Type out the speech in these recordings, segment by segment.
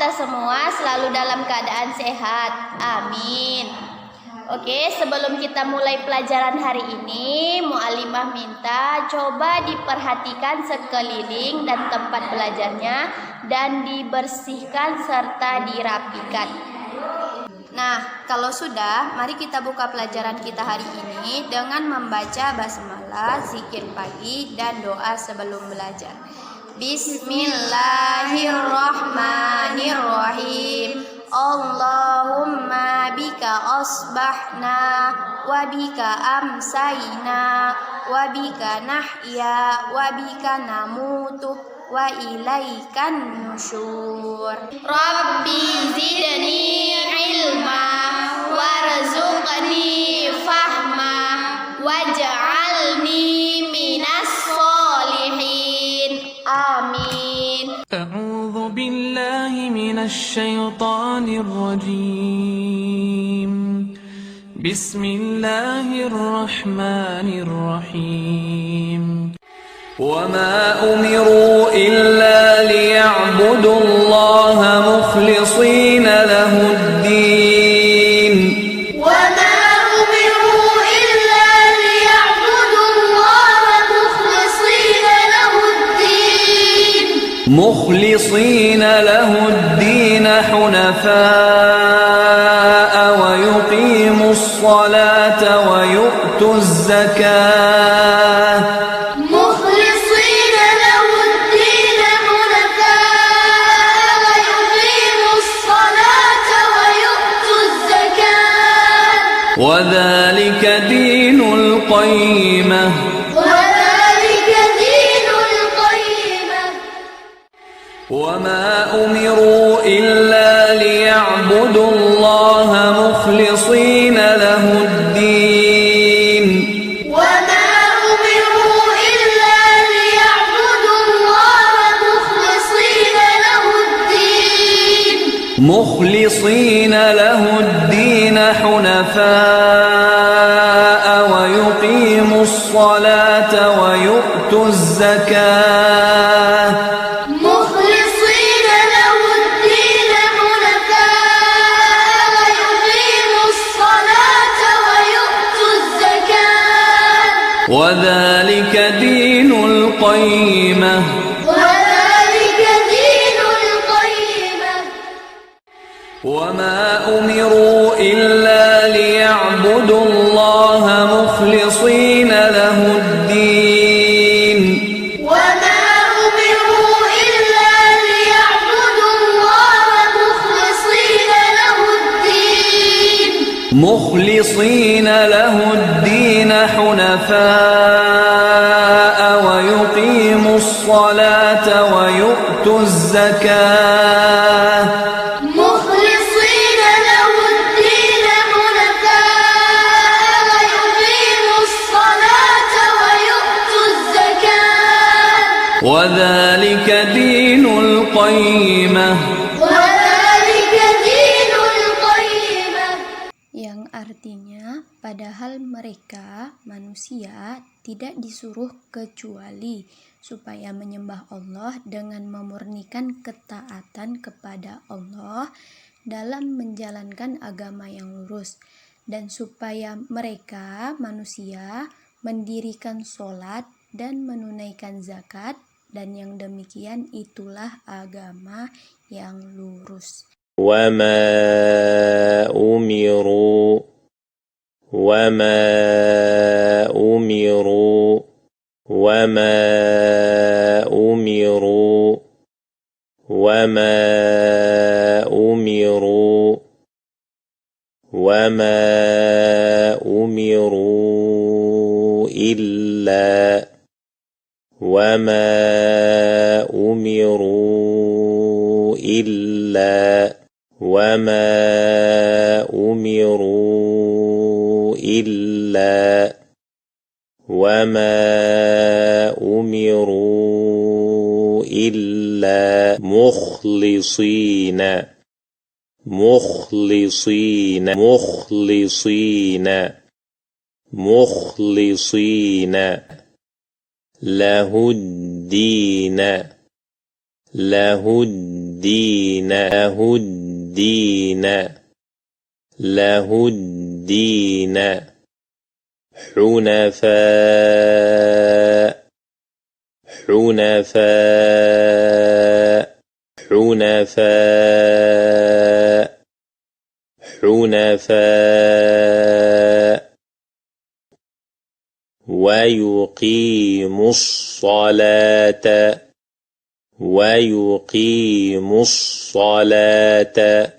kita semua selalu dalam keadaan sehat. Amin. Oke, sebelum kita mulai pelajaran hari ini, mu'alimah minta coba diperhatikan sekeliling dan tempat belajarnya dan dibersihkan serta dirapikan. Nah, kalau sudah, mari kita buka pelajaran kita hari ini dengan membaca basmalah, zikir pagi, dan doa sebelum belajar. Bismillahirrahmanirrahim. Allahumma bika asbahna wa bika amsayna wa bika nahya wa bika namutu wa ilaikan nusyur. Rabbi zidni ilma warzuqni fahma waj'alni minas solihin. Amin. أعوذ بالله من الشيطان الرجيم بسم الله الرحمن الرحيم وما أمروا إلا ليعبدوا الله مخلصين له الدين مخلصين له الدين حنفاء ويقيموا الصلاة ويؤتوا الزكاة مخلصين له الدين حنفاء ويقيموا الصلاة ويؤتوا الزكاة وذلك دين القيمة وما أمروا إلا ليعبدوا الله مخلصين له الدين مخلصين له الدين حنفاء ويقيموا الصلاة ويؤتوا الزكاة وذلك دين القيمة وما أمروا إلا ليعبدوا الله مخلصين له الدين مخلصين له الدين حنفاء ويقيموا الصلاة ويؤتوا الزكاة وذلك دين القيمة yang artinya padahal mereka manusia tidak disuruh kecuali supaya menyembah Allah dengan memurnikan ketaatan kepada Allah dalam menjalankan agama yang lurus, dan supaya mereka manusia mendirikan sholat dan menunaikan zakat, dan yang demikian itulah agama yang lurus. وما أمروا وما أمروا وما أمروا وما أمروا وما أمروا إلا وما أمروا إلا وما أمروا إلا وما أمروا إلا مخلصين مخلصين مخلصين مخلصين له الدين له الدين الدين له الدين له الدين حنفاء حنفاء حنفاء حنفاء ويقيم الصلاة ويقيم الصلاة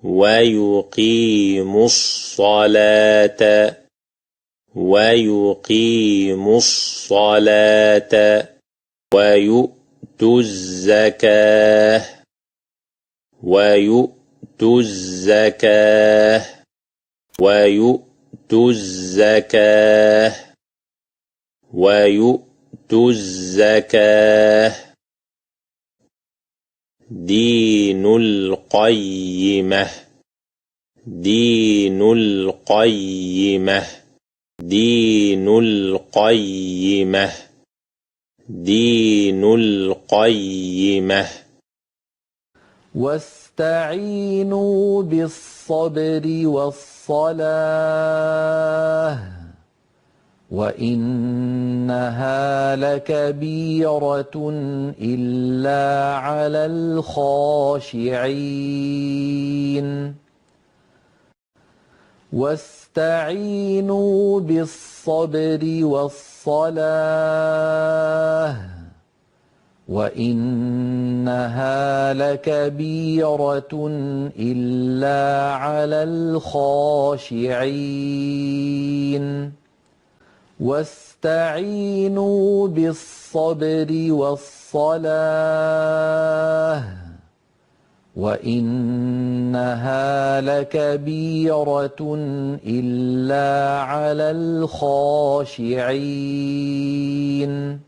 ويقيم الصلاة ويقيم الصلاة ويؤتوا الزكاة ويؤتوا الزكاة ويؤتوا الزكاة ويؤتوا الزكاة دين القيمة دين القيمة دين القيمة دين القيمة واستعينوا بالصبر والصلاة وإنها لكبيرة إلا على الخاشعين واستعينوا بالصبر والصلاة وإنها لكبيرة إلا على الخاشعين واستعينوا بالصبر والصلاة وإنها لكبيرة إلا على الخاشعين.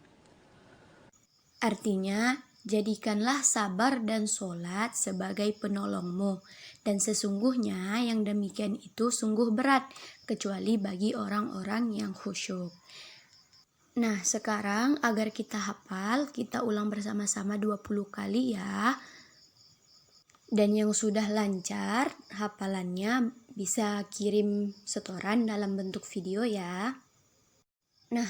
Artinya, jadikanlah sabar dan sholat sebagai penolongmu, dan sesungguhnya yang demikian itu sungguh berat, kecuali bagi orang-orang yang khusyuk. Nah, sekarang agar kita hafal, kita ulang bersama-sama 20 kali ya. Dan yang sudah lancar hafalannya bisa kirim setoran dalam bentuk video ya. Nah,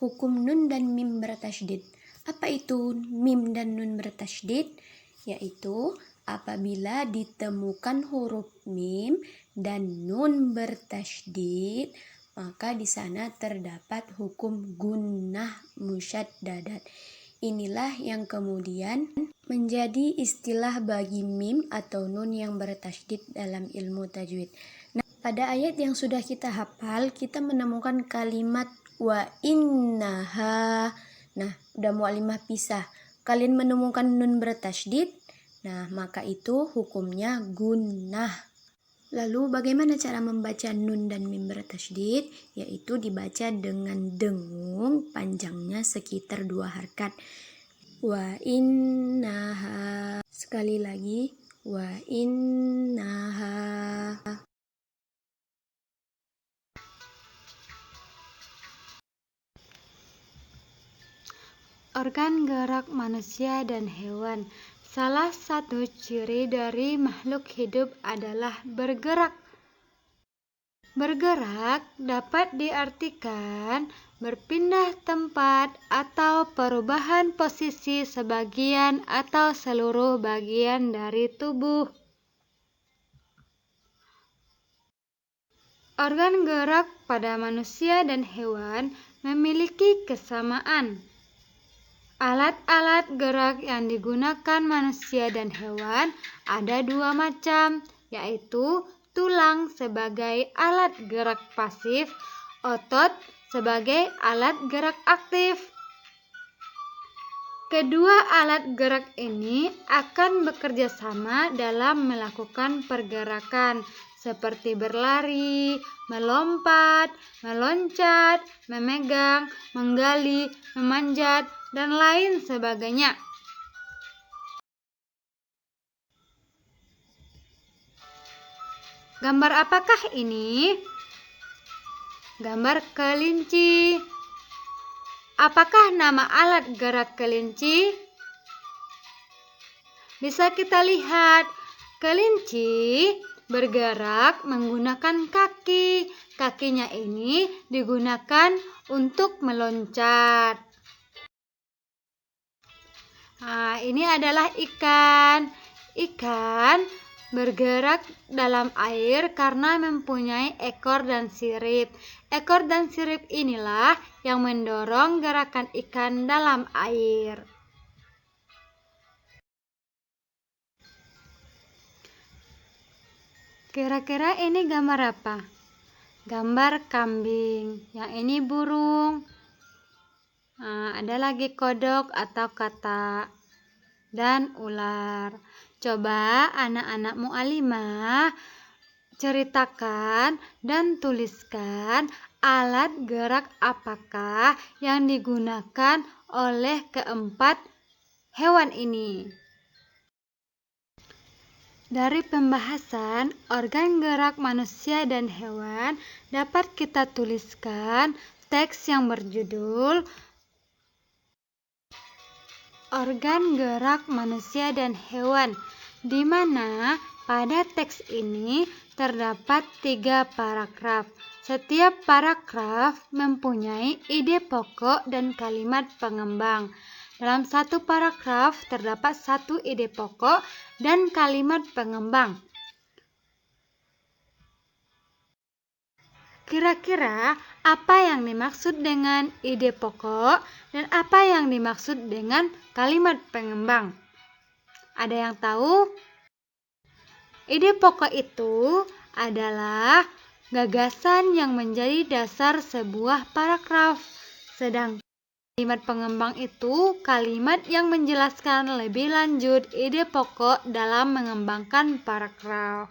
hukum nun dan mim bertasydid. Apa itu mim dan nun bertasydid? Yaitu apabila ditemukan huruf mim dan nun bertasydid, maka di sana terdapat hukum gunnah musyaddadat. Inilah yang kemudian menjadi istilah bagi mim atau nun yang bertasydid dalam ilmu tajwid. Nah, pada ayat yang sudah kita hafal, kita menemukan kalimat wa innaha. Nah, udah mu'alimah pisah. Kalian menemukan nun bertasydid, nah maka itu hukumnya gunnah. Lalu bagaimana cara membaca nun dan mim bertasydid? Yaitu dibaca dengan dengung, panjangnya sekitar 2 harkat. Wa innaha. Sekali lagi, wa innaha. Organ gerak manusia dan hewan. Salah satu ciri dari makhluk hidup adalah bergerak. Bergerak dapat diartikan berpindah tempat atau perubahan posisi sebagian atau seluruh bagian dari tubuh. Organ gerak pada manusia dan hewan memiliki kesamaan. Alat-alat gerak yang digunakan manusia dan hewan ada 2 macam, yaitu tulang sebagai alat gerak pasif, otot sebagai alat gerak aktif. Kedua alat gerak ini akan bekerja sama dalam melakukan pergerakan seperti berlari, melompat, meloncat, memegang, menggali, memanjat, dan lain sebagainya. Gambar apakah ini? Gambar kelinci. Apakah nama alat gerak kelinci? Bisa kita lihat, kelinci bergerak menggunakan kaki. Kakinya ini digunakan untuk meloncat. Nah, ini adalah ikan. Ikan bergerak dalam air karena mempunyai ekor dan sirip. Ekor dan sirip inilah yang mendorong gerakan ikan dalam air. Kira-kira ini gambar apa? Gambar kambing. Yang ini burung. Nah, ada lagi kodok atau katak dan ular. Coba anak-anak mu'alimah ceritakan dan tuliskan alat gerak apakah yang digunakan oleh keempat hewan ini. Dari pembahasan organ gerak manusia dan hewan dapat kita tuliskan teks yang berjudul Organ gerak manusia dan hewan, di mana pada teks ini terdapat 3 paragraf. Setiap paragraf mempunyai ide pokok dan kalimat pengembang. Dalam satu paragraf terdapat 1 ide pokok dan kalimat pengembang. Kira-kira apa yang dimaksud dengan ide pokok dan apa yang dimaksud dengan kalimat pengembang? Ada yang tahu? Ide pokok itu adalah gagasan yang menjadi dasar sebuah paragraf. Sedangkan kalimat pengembang itu kalimat yang menjelaskan lebih lanjut ide pokok dalam mengembangkan paragraf.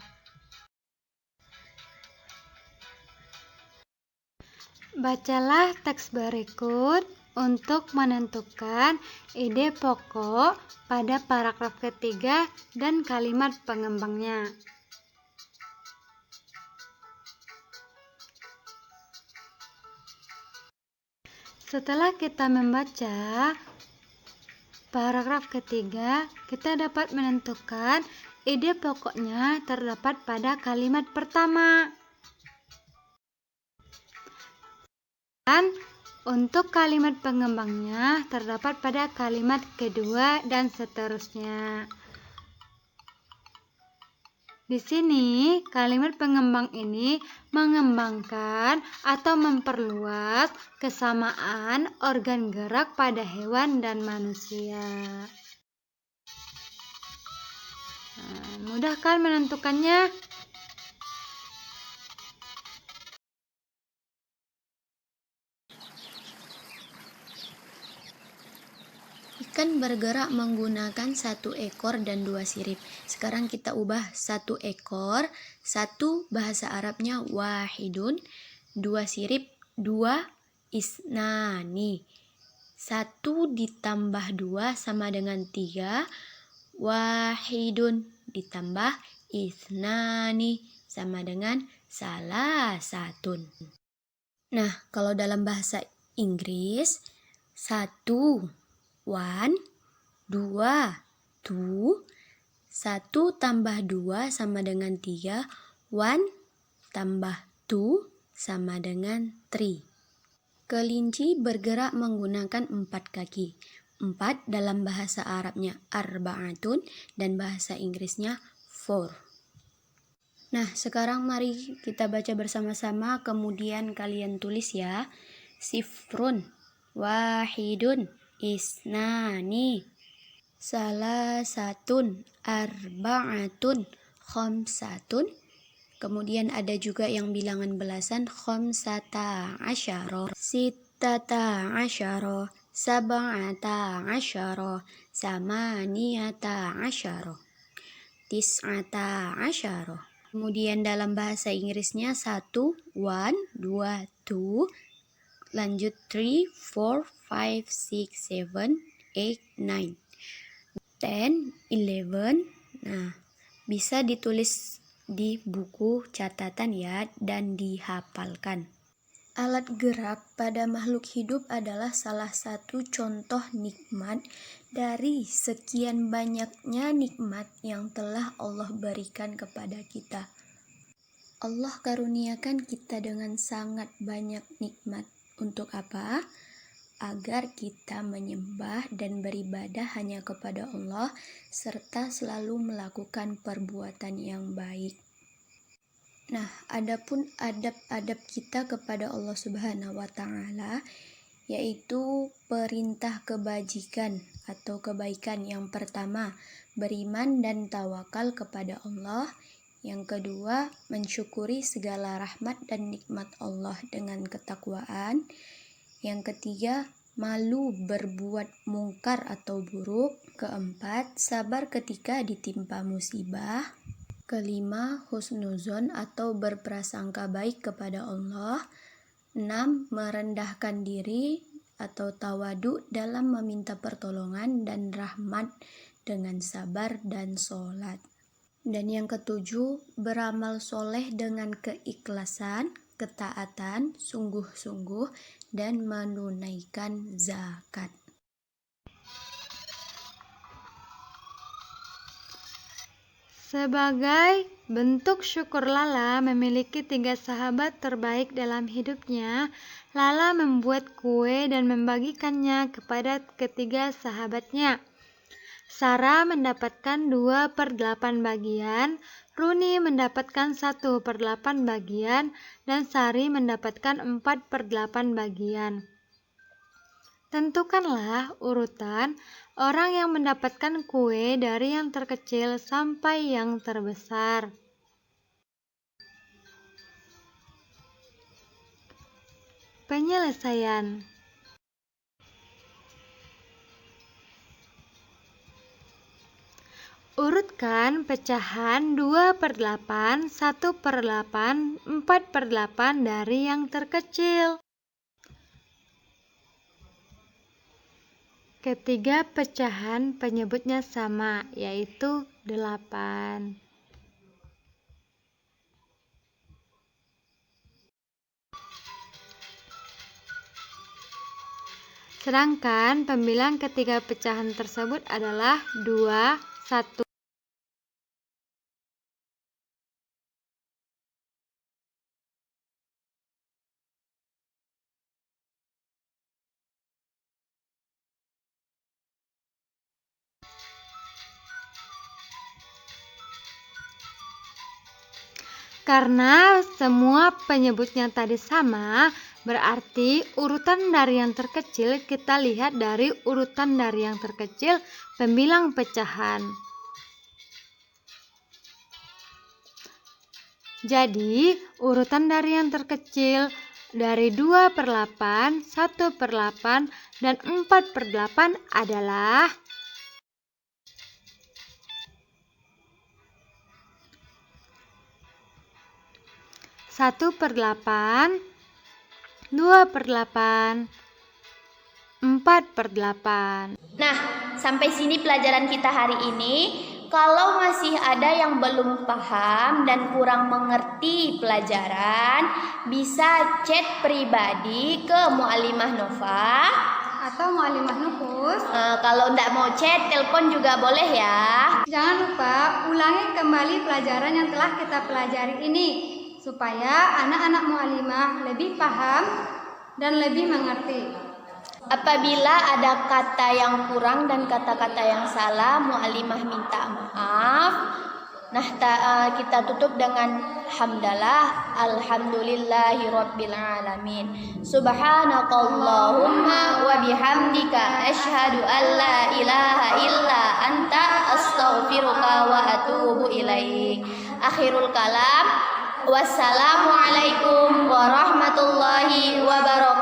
Bacalah teks berikut untuk menentukan ide pokok pada paragraf ketiga dan kalimat pengembangnya. Setelah kita membaca paragraf ketiga, kita dapat menentukan ide pokoknya terdapat pada kalimat pertama. Dan untuk kalimat pengembangnya terdapat pada kalimat kedua dan seterusnya. Di sini kalimat pengembang ini mengembangkan atau memperluas kesamaan organ gerak pada hewan dan manusia. Mudah kan menentukannya? Ikan bergerak menggunakan 1 ekor dan 2 sirip. Sekarang kita ubah 1 ekor, 1 bahasa Arabnya wahidun, 2 sirip, 2 isnani. 1 ditambah 2 sama dengan 3, wahidun ditambah isnani sama dengan salasatun. Nah, kalau dalam bahasa Inggris, 1 1, 2, 2, 1 tambah 2 sama dengan 3, 1 tambah 2 sama dengan 3. Kelinci bergerak menggunakan 4 kaki. 4 dalam bahasa Arabnya arba'atun dan bahasa Inggrisnya 4. Nah, sekarang mari kita baca bersama-sama, kemudian kalian tulis ya. Sifrun, wahidun, isnani, salasatun, arba'atun, khamsatun. Kemudian ada juga yang bilangan belasan, khamsata asyara, sittata asyara, sab'ata asyara, samaniyata asyara, tis'ata asyara. Kemudian dalam bahasa Inggrisnya 1, 1, 2, 2, lanjut 3, 4, 5, 6, 7, 8, 9, 10, 11. Nah, bisa ditulis di buku catatan ya dan dihafalkan. Alat gerak pada makhluk hidup adalah salah satu contoh nikmat dari sekian banyaknya nikmat yang telah Allah berikan kepada kita. Allah karuniakan kita dengan sangat banyak nikmat. Untuk apa? Agar kita menyembah dan beribadah hanya kepada Allah serta selalu melakukan perbuatan yang baik. Nah, adapun adab-adab kita kepada Allah Subhanahu wa taala yaitu perintah kebajikan atau kebaikan. Yang pertama, beriman dan tawakal kepada Allah. Yang kedua, mensyukuri segala rahmat dan nikmat Allah dengan ketakwaan. Yang ketiga, malu berbuat mungkar atau buruk. Keempat, sabar ketika ditimpa musibah. Kelima, husnuzon atau berprasangka baik kepada Allah. 6. Merendahkan diri atau tawadu dalam meminta pertolongan dan rahmat dengan sabar dan sholat. Dan yang ketujuh, beramal soleh dengan keikhlasan, ketaatan, sungguh-sungguh, dan menunaikan zakat. Sebagai bentuk syukur Lala memiliki 3 sahabat terbaik dalam hidupnya, Lala membuat kue dan membagikannya kepada ketiga sahabatnya. Sarah mendapatkan 2/8 bagian, Runi mendapatkan 1/8 bagian, dan Sari mendapatkan 4/8 bagian. Tentukanlah urutan orang yang mendapatkan kue dari yang terkecil sampai yang terbesar. Penyelesaian. Urutkan pecahan 2/8, 1/8, 4/8 dari yang terkecil. Ketiga pecahan penyebutnya sama, yaitu 8. Sedangkan pembilang ketiga pecahan tersebut adalah 2, 1. Karena semua penyebutnya tadi sama, berarti urutan dari yang terkecil kita lihat dari urutan dari yang terkecil pembilang pecahan. Jadi, urutan dari yang terkecil dari 2/8, 1/8, dan 4/8 adalah 1/8, 2/8, 4/8. Nah, sampai sini pelajaran kita hari ini. Kalau masih ada yang belum paham dan kurang mengerti pelajaran, bisa chat pribadi ke Mu'alimah Nova Atau Mu'alimah Nufus. Kalau nggak mau chat, telepon juga boleh ya. Jangan lupa ulangi kembali pelajaran yang telah kita pelajari ini, supaya anak-anak Mu'alimah lebih paham dan lebih mengerti. Apabila ada kata yang kurang dan kata-kata yang salah, Mu'alimah minta maaf. Nah, kita tutup dengan hamdalah, alhamdulillahirabbil alamin. Subhanakallahumma wa bihamdika asyhadu an la ilaha illa anta astaghfiruka wa atubu ilaik. Akhirul kalam. Wassalamualaikum warahmatullahi wabarakatuh.